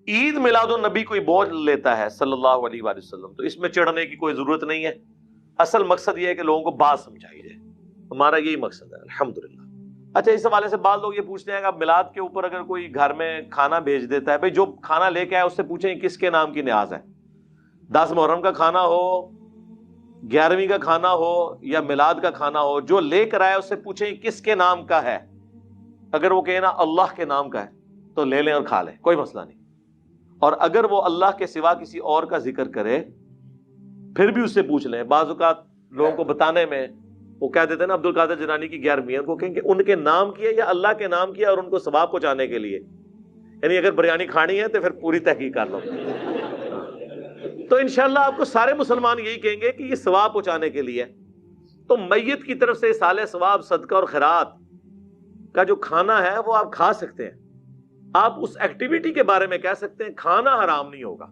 عید میلاد النبی کوئی بوجھ لیتا ہے صلی اللہ علیہ وآلہ وسلم تو اس میں چڑھنے کی کوئی ضرورت نہیں ہے. اصل مقصد یہ ہے کہ لوگوں کو بات سمجھائی جائے. ہمارا یہی مقصد ہے الحمدللہ. اچھا اس حوالے سے بعض لوگ یہ پوچھتے ہیں کہ اب میلاد کے اوپر اگر کوئی گھر میں کھانا بھیج دیتا ہے، بھائی جو کھانا لے کے آئے اس سے پوچھیں کس کے نام کی نیاز ہے. 10 محرم کا کھانا ہو، 11ویں کا کھانا ہو یا میلاد کا کھانا ہو، جو لے کر آئے اس سے پوچھیں کس کے نام کا ہے. اگر وہ کہے نا اللہ کے نام کا ہے تو لے لیں اور کھا لیں، کوئی مسئلہ نہیں. اور اگر وہ اللہ کے سوا کسی اور کا ذکر کرے پھر بھی اس سے پوچھ لیں. بعض اوقات لوگوں کو بتانے میں وہ کہہ دیتے ہیں نا عبد القادر جیلانی کی 11ویں ہے، ان کو کہیں کہ ان کے نام کی ہے یا اللہ کے نام کی ہے اور ان کو ثواب پہنچانے کے لیے. یعنی اگر بریانی کھانی ہے تو پھر پوری تحقیق کر لو. تو انشاءاللہ آپ کو سارے مسلمان یہی کہیں گے کہ یہ ثواب پہنچانے کے لیے. تو میت کی طرف سے سال ثواب، صدقہ اور خیرات کا جو کھانا ہے وہ آپ کھا سکتے ہیں. آپ اس ایکٹیویٹی کے بارے میں کہہ سکتے ہیں کھانا حرام نہیں ہوگا.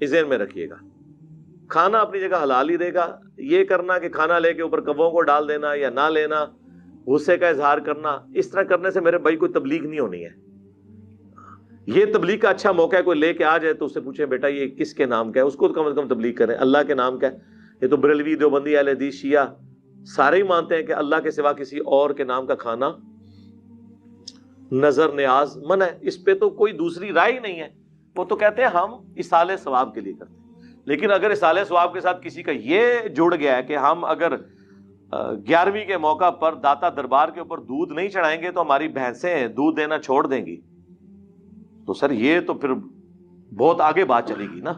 اس ذہن میں رکھیے گا، کھانا اپنی جگہ حلال ہی رہے گا. یہ کرنا کہ کھانا لے کے اوپر کبوں کو ڈال دینا یا نہ لینا، غصے کا اظہار کرنا، اس طرح کرنے سے میرے بھائی کوئی تبلیغ نہیں ہونی ہے. یہ تبلیغ کا اچھا موقع ہے، کوئی لے کے آ جائے تو اس سے پوچھیں بیٹا یہ کس کے نام کا ہے، اس کو کم از کم تبلیغ کریں اللہ کے نام کا ہے. یہ تو بریلوی، دیوبندی، اہل حدیث، شیعہ سارے ہی مانتے ہیں کہ اللہ کے سوا کسی اور کے نام کا کھانا نظر نیاز منع ہے. اس پہ تو کوئی دوسری رائے ہی نہیں ہے. وہ تو کہتے ہیں ہم اصالہ ثواب کے لیے کرتے ہیں. لیکن اگر اصالہ ثواب کے ساتھ کسی کا یہ جڑ گیا ہے کہ ہم اگر 11ویں کے موقع پر داتا دربار کے اوپر دودھ نہیں چڑھائیں گے تو ہماری بھینسیں دودھ دینا چھوڑ دیں گی، تو سر یہ تو پھر بہت آگے بات چلے گی نا.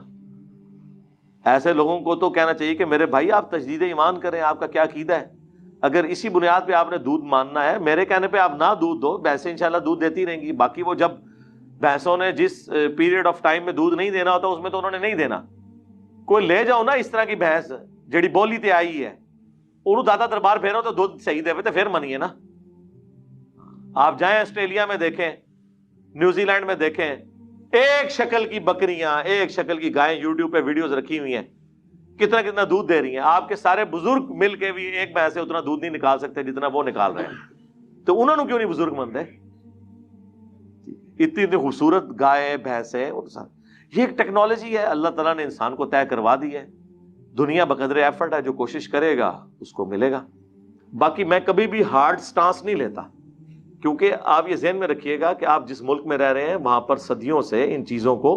ایسے لوگوں کو تو کہنا چاہیے کہ میرے بھائی آپ تجدید ایمان کریں، آپ کا کیا عقیدہ ہے. اگر اسی بنیاد پہ آپ نے دودھ ماننا ہے، میرے کہنے پہ آپ نہ دودھ دو، بھینسیں انشاءاللہ دودھ دیتی رہیں گی. باقی وہ جب بھینسوں نے جس پیریڈ آف ٹائم میں دودھ نہیں دینا ہوتا اس میں تو انہوں نے نہیں دینا. کوئی لے جاؤ نا اس طرح کی بھینس جڑی بولی تے آئی ہے، انہوں داتا دربار پھیرو تو دودھ صحیح دے تو پھر منیے نا. آپ جائیں آسٹریلیا میں دیکھیں، نیوزی لینڈ میں دیکھیں، ایک شکل کی بکریاں، ایک شکل کی گائیں یوٹیوب پہ ویڈیوز رکھی ہوئی ہیں، کتنا کتنا دودھ دے رہی ہیں. آپ کے سارے بزرگ مل کے بھی ایک بھینس سے اتنا دودھ نہیں نکال سکتے جتنا وہ نکال رہے ہیں. تو انہوں نے کیوں نہیں بزرگ مانتے؟ اتنی اتنی خوبصورت گائے بھینسیں. یہ ایک ٹیکنالوجی ہے اللہ تعالیٰ نے انسان کو طے کروا دی ہے. دنیا بقدر ایفرٹ ہے، جو کوشش کرے گا اس کو ملے گا. باقی میں کبھی بھی ہارڈ سٹانس نہیں لیتا، کیونکہ آپ یہ ذہن میں رکھیے گا کہ آپ جس ملک میں رہ رہے ہیں وہاں پر صدیوں سے ان چیزوں کو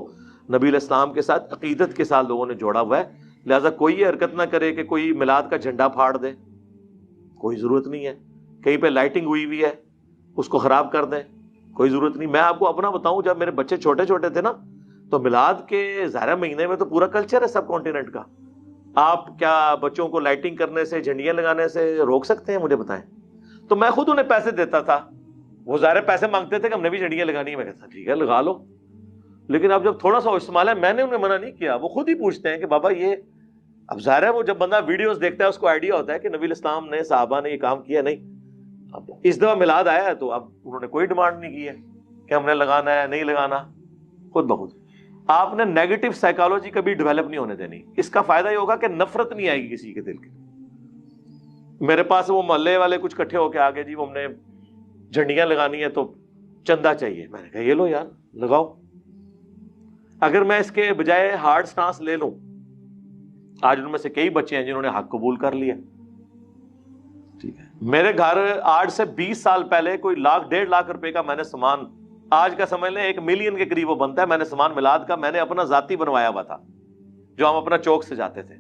نبی علیہ السلام کے ساتھ عقیدت کے ساتھ لوگوں نے جوڑا ہوا ہے. لہٰذا کوئی یہ حرکت نہ کرے کہ کوئی میلاد کا جھنڈا پھاڑ دے، کوئی ضرورت نہیں ہے. کہیں پہ لائٹنگ ہوئی ہوئی ہے اس کو خراب کر دیں، کوئی ضرورت نہیں. میں آپ کو اپنا بتاؤں، جب میرے بچے چھوٹے چھوٹے تھے نا تو میلاد کے ظاہر مہینے میں تو پورا کلچر ہے سب کانٹیننٹ کا. آپ کیا بچوں کو لائٹنگ کرنے سے، جھنڈیاں لگانے سے روک سکتے ہیں؟ مجھے بتائیں. تو میں خود انہیں پیسے دیتا تھا، وہ ظاہر پیسے مانگتے تھے کہ ہم نے بھی جھنڈیاں لگانی ہے. میں کہتا ٹھیک ہے لگا لو. لیکن اب جب تھوڑا سا استعمال ہے، میں نے انہیں منع نہیں کیا. وہ خود ہی پوچھتے ہیں کہ بابا یہ، اب ظاہر ہے وہ جب بندہ ویڈیوز دیکھتا ہے اس کو آئیڈیا ہوتا ہے کہ نبی الاسلام نے، صحابہ نے یہ کام کیا. نہیں، اب اس دفعہ میلاد آیا ہے تو اب انہوں نے کوئی ڈیمانڈ نہیں کی ہے کہ ہم نے لگانا ہے نہیں لگانا. خود بخود آپ نے نیگیٹو سائیکالوجی کبھی ڈیولپ نہیں ہونے دینی. اس کا فائدہ یہ ہوگا کہ نفرت نہیں آئے گی کسی کے دل کے. میرے پاس وہ محلے والے کچھ کٹھے ہو کے آگے، جی وہ ہم نے جھنڈیاں لگانی ہے تو چندہ چاہیے. میں نے کہا یہ لو یار لگاؤ. اگر میں اس کے بجائے ہارڈ سٹانس لے لوں، آج ان میں سے کئی بچے ہیں جنہوں نے حق قبول کر لیا. ٹھیک ہے، میرے گھر آج سے 20 سال پہلے کوئی 1,00,000 1.5 لاکھ روپے کا میں نے سامان، آج کا سمجھ لیں 1 ملین کے قریب وہ بنتا ہے، میں نے سامان میلاد کا میں نے اپنا ذاتی بنوایا ہوا تھا جو ہم اپنا چوک سے جاتے تھے.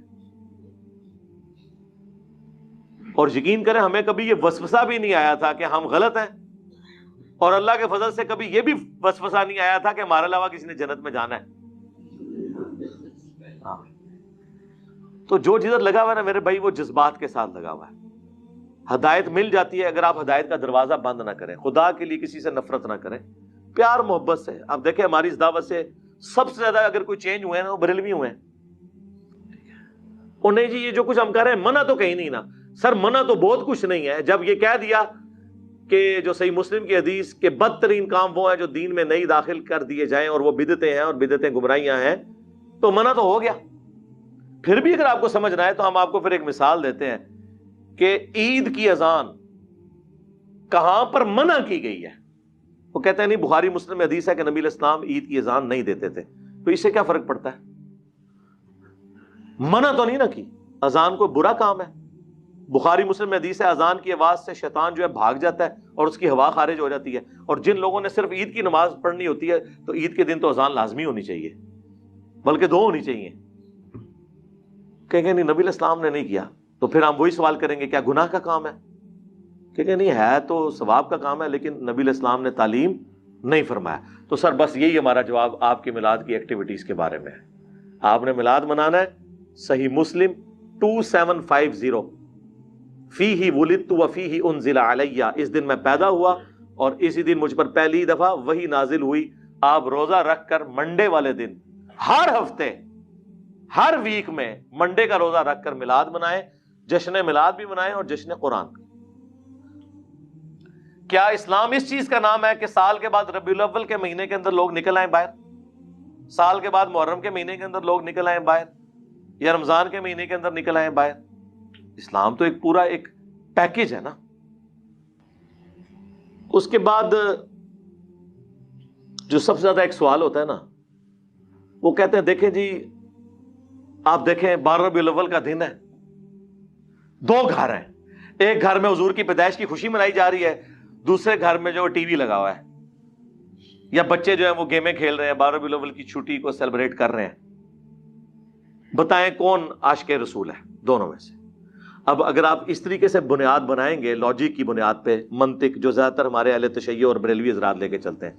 اور یقین کریں ہمیں کبھی یہ وسوسہ بھی نہیں آیا تھا کہ ہم غلط ہیں، اور اللہ کے فضل سے کبھی یہ بھی وسوسہ نہیں آیا تھا کہ ہمارے علاوہ کسی نے جنت میں جانا ہے. تو جو جدھر لگا ہوا ہے نا میرے بھائی، وہ جذبات کے ساتھ لگا ہوا ہے. ہدایت مل جاتی ہے اگر آپ ہدایت کا دروازہ بند نہ کریں. خدا کے لیے کسی سے نفرت نہ کریں، پیار محبت سے. آپ دیکھیں ہماری اس دعوت سے سب سے زیادہ اگر کوئی چینج ہوئے ہیں نا وہ بریلوی ہوئے ہیں. اور نہیں جی یہ جو کچھ ہم کر رہے ہیں منع تو کہیں نہیں نا. سر منع تو بہت کچھ نہیں ہے. جب یہ کہہ دیا کہ جو صحیح مسلم کی حدیث کے بدترین کام وہ ہیں جو دین میں نئی داخل کر دیے جائیں اور وہ بدعتیں ہیں اور بدعتیں گمراہیاں ہیں، تو منع تو ہو گیا. پھر بھی اگر آپ کو سمجھنا ہے تو ہم آپ کو پھر ایک مثال دیتے ہیں کہ عید کی اذان کہاں پر منع کی گئی ہے. وہ کہتے ہیں نہیں بخاری مسلم میں حدیث ہے کہ نبی علیہ السلام عید کی اذان نہیں دیتے تھے، تو اس سے کیا فرق پڑتا ہے؟ منع تو نہیں نہ کی، اذان کوئی برا کام ہے؟ بخاری مسلم میں حدیث ہے اذان کی آواز سے شیطان جو ہے بھاگ جاتا ہے اور اس کی ہوا خارج ہو جاتی ہے، اور جن لوگوں نے صرف عید کی نماز پڑھنی ہوتی ہے تو عید کے دن تو اذان لازمی ہونی چاہیے، بلکہ 2 ہونی چاہیے. کہیں گے نہیں نبی علیہ السلام نے نہیں کیا، تو پھر ہم وہی سوال کریں گے کیا گناہ کا کام ہے؟ کہ نہیں ہے تو ثواب کا کام ہے، لیکن نبی علیہ السلام نے تعلیم نہیں فرمایا. تو سر بس یہی ہمارا جواب آپ کی میلاد کی ایکٹیویٹیز کے بارے میں ہے. آپ نے میلاد منانا ہے، صحیح مسلم 2750 فیہ ولدت وفیہ انزل علیہ، اس دن میں پیدا ہوا اور اسی دن مجھ پر پہلی دفعہ وحی نازل ہوئی. آپ روزہ رکھ کر منڈے والے دن ہر ہفتے ہر ویک میں منڈے کا روزہ رکھ کر میلاد منائیں، جشن میلاد بھی منائیں اور جشن قرآن. کیا اسلام اس چیز کا نام ہے کہ سال کے بعد ربیع الاول کے مہینے کے اندر لوگ نکل آئیں باہر، سال کے بعد محرم کے مہینے کے اندر لوگ نکل آئیں باہر، یا رمضان کے مہینے کے اندر نکل آئیں باہر؟ اسلام تو ایک پورا ایک پیکج ہے نا. اس کے بعد جو سب سے زیادہ ایک سوال ہوتا ہے نا، وہ کہتے ہیں دیکھیں جی آپ دیکھیں 12 ربیع الاول کا دن ہے، 2 گھر ہیں، ایک گھر میں حضور کی پیدائش کی خوشی منائی جا رہی ہے، دوسرے گھر میں جو ٹی وی لگا ہوا ہے، یا بچے جو ہیں وہ گیمیں کھیل رہے ہیں، 12 ربیع الاول کی چھٹی کو سیلیبریٹ کر رہے ہیں. بتائیں کون عاشق رسول ہے دونوں میں سے؟ اب اگر آپ اس طریقے سے بنیاد بنائیں گے لاجک کی بنیاد پہ، منطق جو زیادہ تر ہمارے اہل تشیع اور بریلوی حضرات لے کے چلتے ہیں،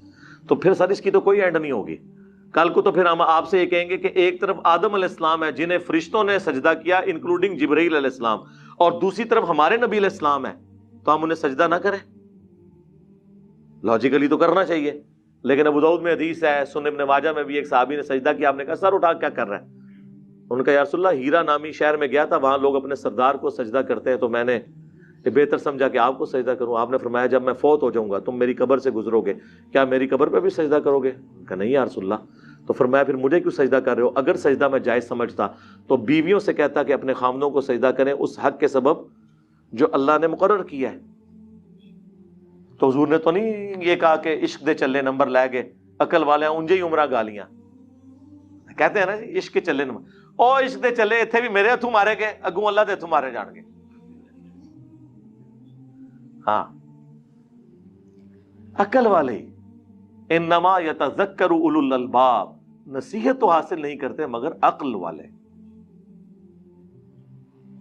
تو پھر سر اس کی تو کوئی اینڈ نہیں ہوگی. کل کو تو پھر ہم آپ سے یہ کہیں گے کہ ایک طرف آدم علیہ السلام ہے جنہیں فرشتوں نے سجدہ کیا انکلوڈنگ جبرائیل علیہ السلام، اور دوسری طرف ہمارے نبی علیہ السلام ہے، تو ہم انہیں سجدہ نہ کریں؟ لاجیکلی تو کرنا چاہیے. لیکن ابو داؤد میں حدیث ہے، سنن ابن ماجہ میں بھی ایک صحابی نے سجدہ کیا، آپ نے کہا سر اٹھا کیا کر رہا ہے؟ ان کا یا رسول اللہ ہیرا نامی شہر میں گیا تھا، وہاں لوگ اپنے سردار کو سجدہ کرتے ہیں، تو میں نے بہتر سمجھا کہ آپ کو سجدہ کروں. آپ نے فرمایا جب میں فوت ہو جاؤں گا تم میری قبر سے گزرو گے، کیا میری قبر پہ بھی سجدہ کرو گے؟ کہا نہیں یا رسول اللہ. تو فرمایا پھر مجھے کیوں سجدہ کر رہے ہو؟ اگر سجدہ میں جائز سمجھتا تو بیویوں سے کہتا کہ اپنے خامدوں کو سجدہ کریں اس حق کے سبب جو اللہ نے مقرر کیا ہے. تو حضور نے تو نہیں یہ کہا کہ عشق دے چلے نمبر لے گئے عقل والے انجے ہی عمرہ گالیاں کہتے ہیں نا جی، عشق کے چلے نمبر، او عشق دے چلے اتنے بھی میرے ہتھوں مارے گئے، اگوں اللہ دے ہتھوں مارے جان گے. ہاں عقل والے انما یتذکر اولو الالباب، نصیحت تو حاصل نہیں کرتے مگر عقل والے.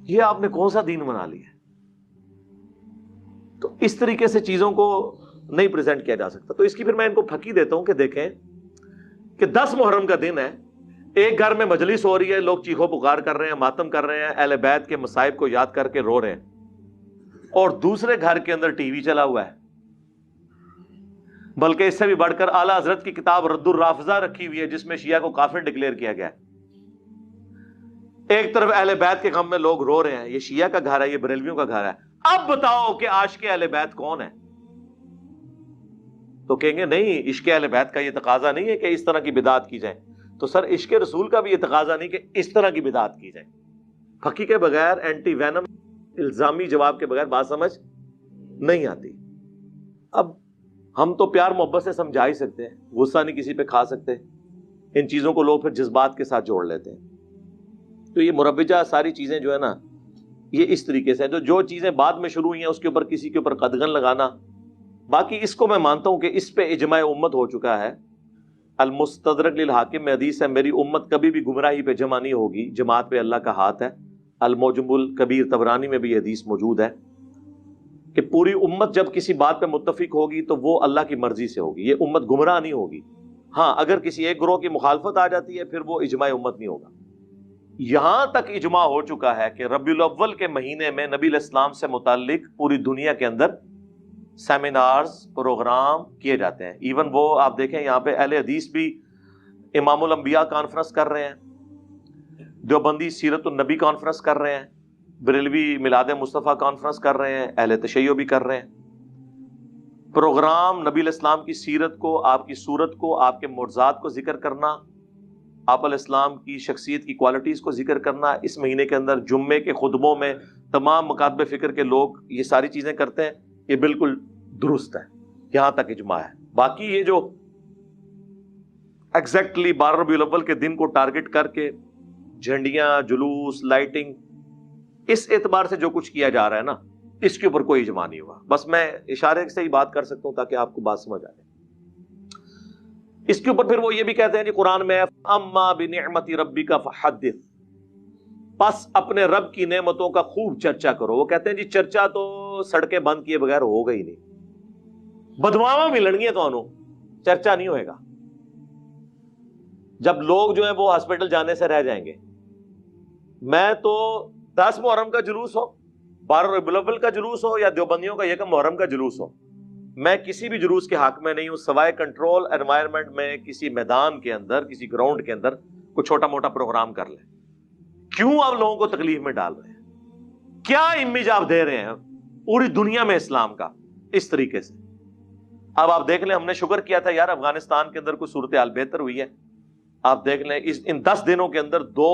یہ آپ نے کون سا دین بنا لیا؟ تو اس طریقے سے چیزوں کو نہیں پریزنٹ کیا جا سکتا. تو اس کی پھر میں ان کو پھکی دیتا ہوں کہ دیکھیں کہ 10 محرم کا دن ہے، ایک گھر میں مجلس ہو رہی ہے، لوگ چیخو پکار کر رہے ہیں، ماتم کر رہے ہیں، اہل بیت کے مصائب کو یاد کر کے رو رہے ہیں، اور دوسرے گھر کے اندر ٹی وی چلا ہوا ہے. بلکہ اس سے بھی بڑھ کر اعلیٰ حضرت کی کتاب رد الرافضہ رکھی ہوئی ہے جس میں شیعہ کو کافر ڈکلیئر کیا گیا ہے. ایک طرف اہل بیت کے غم میں لوگ رو رہے ہیں، یہ شیعہ کا گھر ہے، یہ بریلویوں کا گھر ہے. اب بتاؤ کہ عاشق اہل بیت کون ہے؟ تو کہیں گے نہیں عشق اہل بیت کا یہ تقاضا نہیں ہے کہ اس طرح کی بدعت کی جائے. تو سر عشق رسول کا بھی یہ تقاضا نہیں کہ اس طرح کی بدعت کی جائے. پھکی کے بغیر، اینٹی وینم الزامی جواب کے بغیر بات سمجھ نہیں آتی. اب ہم تو پیار محبت سے سمجھا ہی سکتے ہیں، غصہ نہیں کسی پہ کھا سکتے. ان چیزوں کو لوگ پھر جذبات کے ساتھ جوڑ لیتے ہیں. تو یہ مربجہ ساری چیزیں جو ہے نا، یہ اس طریقے سے جو چیزیں بعد میں شروع ہوئی ہیں اس کے اوپر کسی کے اوپر قدغن لگانا. باقی اس کو میں مانتا ہوں کہ اس پہ اجماع امت ہو چکا ہے. المستدرک للحاکم میں حدیث ہے میری امت کبھی بھی گمراہی پہ جمع نہیں ہوگی، جماعت پہ اللہ کا ہاتھ ہے. المعجم الکبیر طبرانی میں بھی یہ حدیث موجود ہے کہ پوری امت جب کسی بات پہ متفق ہوگی تو وہ اللہ کی مرضی سے ہوگی، یہ امت گمراہ نہیں ہوگی. ہاں اگر کسی ایک گروہ کی مخالفت آ جاتی ہے پھر وہ اجماع امت نہیں ہوگا. یہاں تک اجماع ہو چکا ہے کہ ربیع الاول کے مہینے میں نبی علیہ السلام سے متعلق پوری دنیا کے اندر سیمینارز پروگرام کیے جاتے ہیں. ایون وہ آپ دیکھیں یہاں پہ اہل حدیث بھی امام الانبیاء کانفرنس کر رہے ہیں، دیوبندی سیرت النبی کانفرنس کر رہے ہیں، بریلوی میلاد مصطفیٰ کانفرنس کر رہے ہیں، اہل تشیع بھی کر رہے ہیں. پروگرام نبی علیہ السلام کی سیرت کو، آپ کی صورت کو، آپ کے معجزات کو ذکر کرنا، آپ علیہ السلام کی شخصیت کی کوالٹیز کو ذکر کرنا. اس مہینے کے اندر جمعے کے خطبوں میں تمام مکاتب فکر کے لوگ یہ ساری چیزیں کرتے ہیں. یہ بالکل درست ہے، یہاں تک اجماع ہے. باقی یہ جو ایگزیکٹلی 12 ربیع الاول کے دن کو ٹارگٹ کر کے جھنڈیاں، جلوس، لائٹنگ، اس اعتبار سے جو کچھ کیا جا رہا ہے نا، اس کے اوپر کوئی اجماع نہیں ہوا. بس میں اشارے سے ہی بات کر سکتا ہوں تاکہ آپ کو بات سمجھ آ جائے. اس کے اوپر پھر وہ یہ بھی کہتے ہیں جی قرآن میں اما بنعمت ربک فحدث، پس اپنے رب کی نعمتوں کا خوب چرچا کرو. وہ کہتے ہیں جی چرچا تو سڑکیں بند کیے بغیر ہوگا ہی نہیں، بدواواں ملن گی تو چرچا نہیں ہوئے گا. جب لوگ جو ہیں وہ ہاسپٹل جانے سے رہ جائیں گے. میں تو 10 محرم کا جلوس ہو، 12 ربیع الاول کا جلوس ہو، یا دیوبندیوں کا 1 محرم کا جلوس ہو، میں کسی بھی جلوس کے حق میں نہیں ہوں سوائے کنٹرول انوائرمنٹ میں کسی میدان کے اندر، کسی گراؤنڈ کے اندر کوئی چھوٹا موٹا پروگرام کر لیں. کیوں آپ لوگوں کو تکلیف میں ڈال رہے ہیں؟ کیا امیج آپ دے رہے ہیں پوری دنیا میں اسلام کا اس طریقے سے؟ اب آپ دیکھ لیں، ہم نے شکر کیا تھا یار افغانستان کے اندر کوئی صورتحال بہتر ہوئی ہے. آپ دیکھ لیں ان 10 دنوں کے اندر 2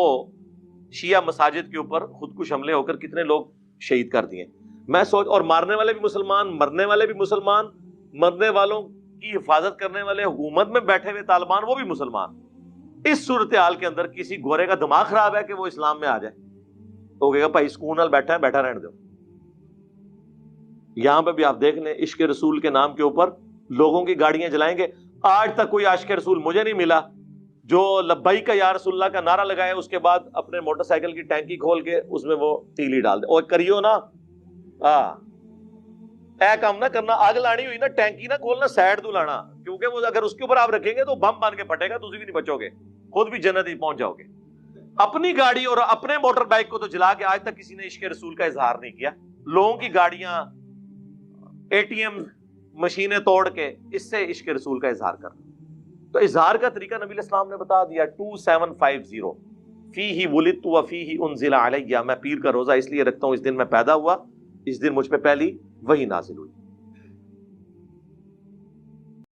شیعہ مساجد کے اوپر خودکش حملے ہو کر کتنے لوگ شہید کر دیے. میں سوچ، اور مارنے والے بھی مسلمان، مرنے والے بھی مسلمان، مرنے والوں کی حفاظت کرنے والے حکومت میں بیٹھے ہوئے طالبان وہ بھی مسلمان. اس صورتحال کے اندر کسی گورے کا دماغ خراب ہے کہ وہ اسلام میں آ جائے تو کہے گا بھائی سکون نال بیٹھا ہے، بیٹھا رہنے دو. یہاں پہ بھی آپ دیکھ لیں عشق رسول کے نام کے اوپر لوگوں کی گاڑیاں جلائیں گے. آج تک کوئی عاشق رسول مجھے نہیں ملا جو لبیک یا رسول اللہ کا نعرہ لگائے اس کے بعد اپنے موٹر سائیکل کی ٹینکی کھول کے اس میں وہ تیلی ڈال دے. اور کریو نا اے کام نہ کرنا، آگ لانی ہوئی نا ٹینکی نہ کھولنا، سائڈ تو لانا، کیونکہ وہ اگر اس کے اوپر آپ رکھیں گے تو بم بن کے پھٹے گا، تجھے بھی نہیں بچو گے، خود بھی جنت ہی پہنچ جاؤ گے. اپنی گاڑی اور اپنے موٹر بائک کو تو جلا کے آج تک کسی نے عشق رسول کا اظہار نہیں کیا. لوگوں کی گاڑیاں، ATM مشینیں توڑ کے اس سے عشق رسول کا اظہار کرنا. تو اظہار کا طریقہ نبی علیہ السلام نے بتا دیا. 2750 فیہ ولدت وفیہ انزل علیہ، میں پیر کا روزہ اس لیے رکھتا ہوں اس دن میں پیدا ہوا، اس دن مجھ پہ پہلی وحی نازل ہوئی.